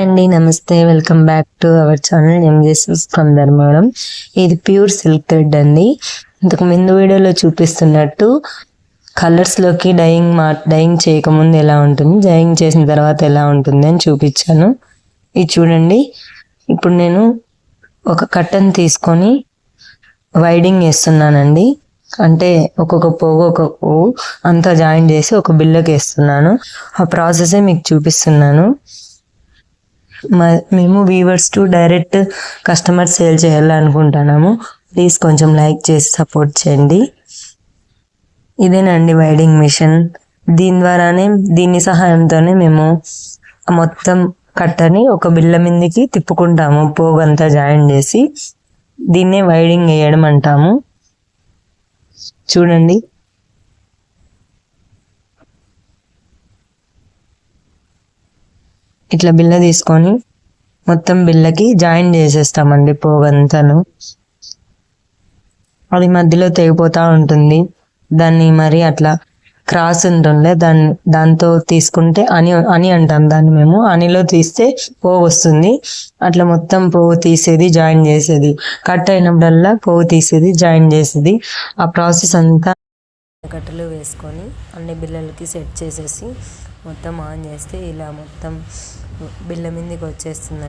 అండి నమస్తే, welcome back to our channel ఎంజెస్ from Dharmavaram. ఇది ప్యూర్ సిల్క్ థ్రెడ్ అండి. ఇంతకు ముందు వీడియోలో చూపిస్తున్నట్టు కలర్స్లోకి డైయింగ్ చేయకముందు ఎలా ఉంటుంది, డైయింగ్ చేసిన తర్వాత ఎలా ఉంటుంది అని చూపించాను. ఇది చూడండి. ఇప్పుడు నేను ఒక కట్టన్ తీసుకొని వైడింగ్ వేస్తున్నానండి. అంటే ఒక్కొక్క పువ్వు అంతా జాయిన్ చేసి ఒక బిల్లకి వేస్తున్నాను. ఆ ప్రాసెసే మీకు చూపిస్తున్నాను. మేము weavers to direct customer sale చేయాలనుకుంటున్నాము. ప్లీజ్ కొంచెం లైక్ చేసి సపోర్ట్ చేయండి. ఇదేనండి వైడింగ్ మిషన్. దీని సహాయంతోనే మేము మొత్తం కట్టని ఒక బిల్ల మీదకి తిప్పుకుంటాము. పోగంతా జాయిన్ చేసి దీన్నే వైడింగ్ వేయడం అంటాము. చూడండి. ఇట్లా బిల్ల తీసుకొని మొత్తం బిల్లకి జాయిన్ చేసేస్తామండి పోగంతాను. అది మధ్యలో తెగిపోతూ ఉంటుంది. దాన్ని మరి అట్లా క్రాస్ ఉంటుండే దాంతో తీసుకుంటే అని అంటాం దాన్ని మేము. అనిలో తీస్తే పోగు వస్తుంది. అట్లా మొత్తం పోగు తీసేది, జాయిన్ చేసేది, కట్ అయినప్పుడల్లా పోగు తీసేది, జాయిన్ చేసేది. ఆ ప్రాసెస్ అంతా కట్టలు వేసుకొని అన్ని బిల్లలకి సెట్ చేసేసి మొత్తం ఆన్ చేస్తే ఇలా మొత్తం బిల్ల మీదకి వచ్చేస్తుంది.